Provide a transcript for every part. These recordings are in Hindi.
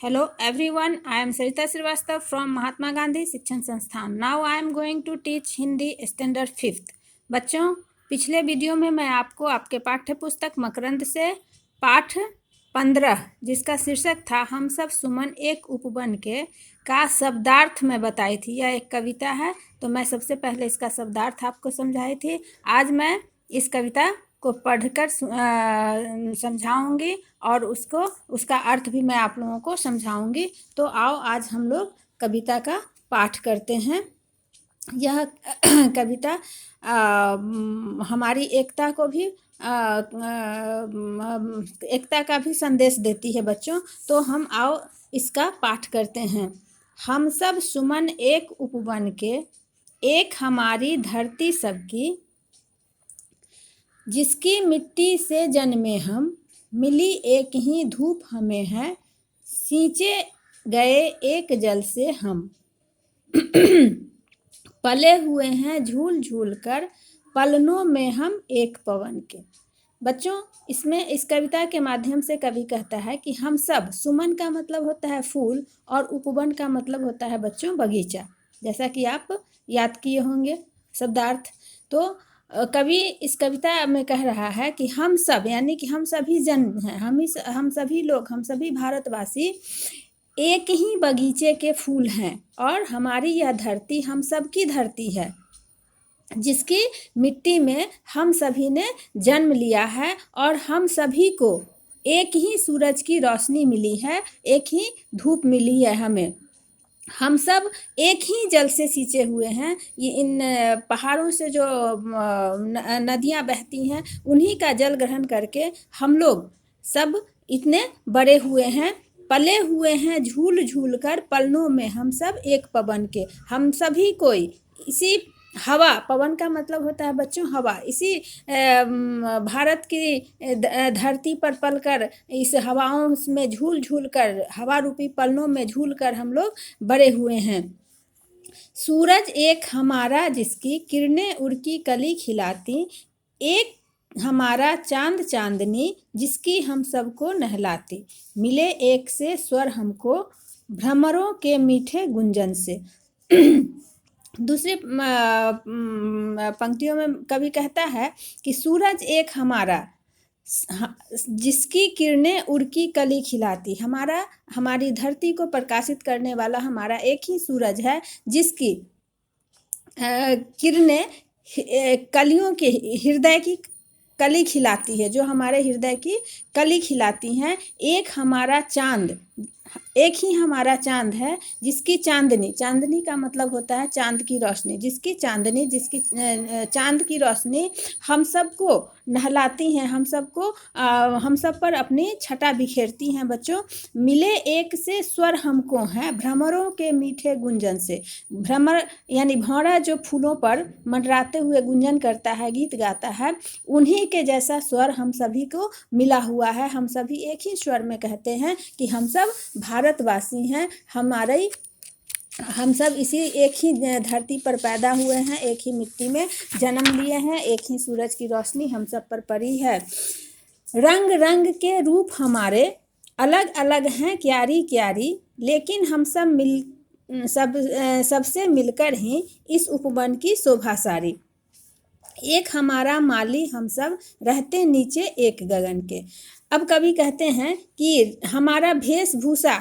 Hello everyone, I am Sarita Srivastava from Mahatma Gandhi शिक्षण संस्थान. Now I am going to teach Hindi standard 5th. बच्चों, पिछले वीडियो में मैं आपको आपके पाठ्य पुस्तक मकरंद से पाठ 15 जिसका शीर्षक था हम सब सुमन एक उपवन के का शब्दार्थ में बताई थी. यह एक कविता है, तो मैं सबसे पहले इसका शब्दार्थ आपको समझाई थी. आज मैं इस कविता को पढ़कर समझाऊंगी और उसका अर्थ भी मैं आप लोगों को समझाऊंगी. तो आओ आज हम लोग कविता का पाठ करते हैं. यह कविता हमारी एकता को भी एकता का भी संदेश देती है बच्चों. तो हम आओ इसका पाठ करते हैं. हम सब सुमन एक उपवन के, एक हमारी धरती सबकी, जिसकी मिट्टी से जन्मे हम, मिली एक ही धूप हमें है, सींचे गए एक जल से हम. पले हुए हैं झूल झूल कर, पलनों में हम एक पवन के. बच्चों, इसमें इस कविता के माध्यम से कवि कहता है कि हम सब, सुमन का मतलब होता है फूल और उपवन का मतलब होता है बच्चों बगीचा, जैसा कि आप याद किए होंगे शब्दार्थ. तो कवि इस कविता में कह रहा है कि हम सब यानी कि हम सभी जन हैं, हम सभी लोग, हम सभी भारतवासी एक ही बगीचे के फूल हैं और हमारी यह धरती हम सब की धरती है, जिसकी मिट्टी में हम सभी ने जन्म लिया है और हम सभी को एक ही सूरज की रोशनी मिली है, एक ही धूप मिली है हमें. हम सब एक ही जल से सींचे हुए हैं. ये इन पहाड़ों से जो नदियाँ बहती हैं उन्हीं का जल ग्रहण करके हम लोग सब इतने बड़े हुए हैं. पले हुए हैं झूल झूल कर, पलनों में हम सब एक पवन के. हम सभी कोई इसी हवा, पवन का मतलब होता है बच्चों हवा, इसी भारत की धरती पर पलकर, इस हवाओं में झूल झूल कर, हवा रूपी पलनों में झूल कर हम लोग बड़े हुए हैं. सूरज एक हमारा जिसकी किरणें उड़की कली खिलाती, एक हमारा चांद चांदनी जिसकी हम सबको नहलाती, मिले एक से स्वर हमको भ्रमरों के मीठे गुंजन से. दूसरी पंक्तियों में कवि कहता है कि सूरज एक हमारा जिसकी किरणें उड़की कली खिलाती, हमारी धरती को प्रकाशित करने वाला हमारा एक ही सूरज है, जिसकी किरणें कलियों के हृदय की कली खिलाती है, जो हमारे हृदय की कली खिलाती हैं. एक हमारा चांद, एक ही हमारा चांद है, जिसकी चांदनी, चांदनी का मतलब होता है चांद की रोशनी, जिसकी चांदनी, जिसकी चांद की रोशनी हम सबको नहलाती हैं, हम सब पर अपनी छटा बिखेरती हैं. बच्चों, मिले एक से स्वर हमको हैं भ्रमरों के मीठे गुंजन से. भ्रमर यानी भौरा जो फूलों पर मंडराते हुए गुंजन करता है, गीत गाता है, उन्हीं के जैसा स्वर हम सभी को मिला हुआ है. हम सभी एक ही स्वर में कहते हैं कि हम सब भारतवासी हैं, हम सब इसी एक ही धरती पर पैदा हुए हैं, एक ही मिट्टी में जन्म लिए हैं, एक ही सूरज की रोशनी हम सब पर पड़ी है. रंग रंग के रूप हमारे अलग अलग हैं क्यारी क्यारी, लेकिन हम सबसे मिलकर ही इस उपवन की शोभा सारी. एक हमारा माली हम सब रहते नीचे एक गगन के. अब कवि कहते हैं कि हमारा वेशभूषा,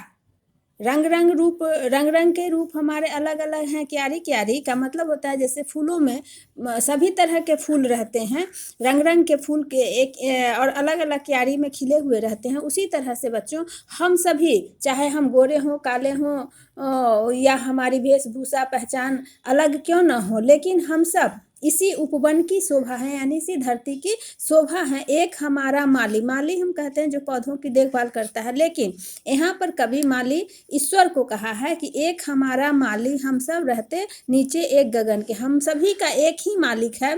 रंग रंग के रूप हमारे अलग अलग हैं क्यारी क्यारी का मतलब होता है जैसे फूलों में सभी तरह के फूल रहते हैं, रंग रंग के फूल के एक और अलग अलग क्यारी में खिले हुए रहते हैं. उसी तरह से बच्चों, हम सभी, चाहे हम गोरे हों, काले हों, या हमारी वेशभूषा पहचान अलग क्यों न हो, लेकिन हम सब इसी उपवन की शोभा है, यानी इसी धरती की शोभा है. एक हमारा माली, माली हम कहते हैं जो पौधों की देखभाल करता है, लेकिन यहाँ पर कवि माली ईश्वर को कहा है कि एक हमारा माली हम सब रहते नीचे एक गगन के. हम सभी का एक ही मालिक है,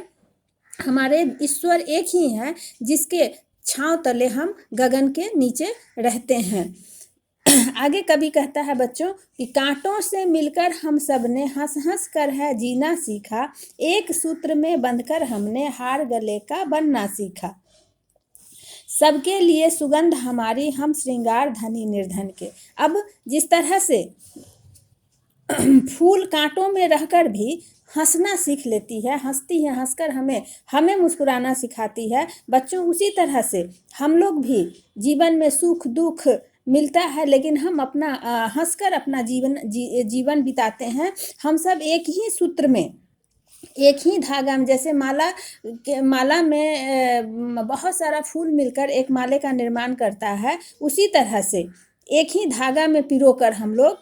हमारे ईश्वर एक ही है, जिसके छांव तले हम गगन के नीचे रहते हैं. आगे कवि कहता है बच्चों कि कांटों से मिलकर हम सब ने हंस हंस कर है जीना सीखा, एक सूत्र में बंधकर हमने हार गले का बनना सीखा. सबके लिए सुगंध हमारी, हम श्रृंगार धनी निर्धन के। अब जिस तरह से फूल कांटों में रहकर भी हंसना सीख लेती है, हंसती है, हंसकर हमें मुस्कुराना सिखाती है बच्चों, उसी तरह से हम लोग भी जीवन में सुख दुख मिलता है, लेकिन हम अपना हंसकर अपना जीवन बिताते हैं। हम सब एक ही सूत्र में, एक ही धागा में, जैसे माला में बहुत सारा फूल मिलकर एक माले का निर्माण करता है, उसी तरह से एक ही धागा में पिरोकर हम लोग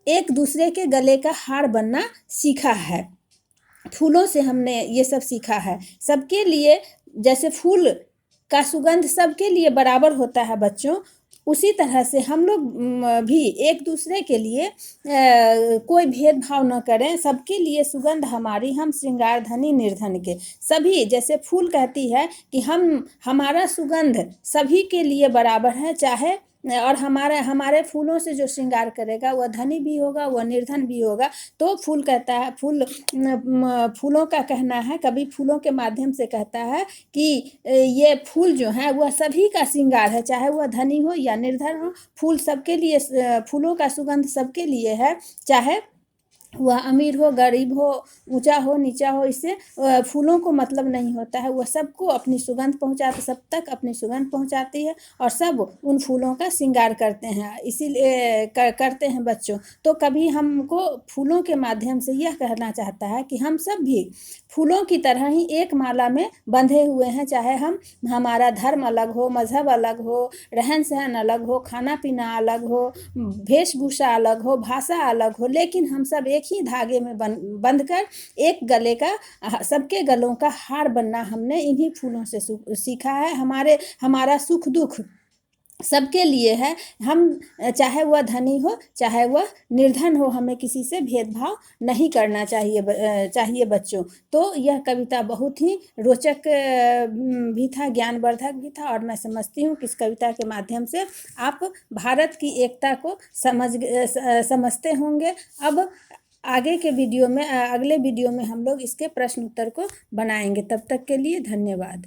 एक दूसरे के गले का हार बनना सीखा है। फूलों से हमने ये सब सीखा है। सबके लिए, जैसे फूल का सुगंध सबके लिए बराबर होता है बच्चों, उसी तरह से हम लोग भी एक दूसरे के लिए कोई भेदभाव न करें। सबके लिए सुगंध हमारी, हम श्रृंगार धनी निर्धन के। सभी, जैसे फूल कहती है कि हमारा सुगंध सभी के लिए बराबर है, चाहे, और हमारे फूलों से जो श्रृंगार करेगा वह धनी भी होगा, वह निर्धन भी होगा। तो फूल कहता है, फूलों का कहना है, कभी फूलों के माध्यम से कहता है कि ये फूल जो है वह सभी का श्रृंगार है, चाहे वह धनी हो या निर्धन हो। फूल सबके लिए, फूलों का सुगंध सबके लिए है, चाहे वह अमीर हो गरीब हो, ऊंचा हो नीचा हो, इससे फूलों को मतलब नहीं होता है। वह सबको अपनी सुगंध पहुंचाते, सब तक अपनी सुगंध पहुंचाती है, और सब उन फूलों का श्रृंगार करते हैं, इसीलिए करते हैं बच्चों। तो कभी हमको फूलों के माध्यम से यह कहना चाहता है कि हम सब भी फूलों की तरह ही एक माला में बंधे हुए हैं, चाहे हमारा धर्म अलग हो, मजहब अलग हो, रहन सहन अलग हो, खाना पीना अलग हो, वेशभूषा अलग हो, भाषा अलग हो, लेकिन हम सब एक ही धागे में बंधकर एक गले का, सबके गलों का हार बनना हमने इन्हीं फूलों से सीखा है। हमारा सुख दुख सबके लिए है। हम, चाहे वह धनी हो चाहे वह निर्धन हो, हमें किसी से भेदभाव नहीं करना चाहिए बच्चों। तो यह कविता बहुत ही रोचक भी था, ज्ञानवर्धक भी था, और मैं समझती हूँ कि इस कविता के माध्यम से आप भारत की एकता को समझते होंगे। अब अगले वीडियो में हम लोग इसके प्रश्न उत्तर को बनाएंगे। तब तक के लिए धन्यवाद।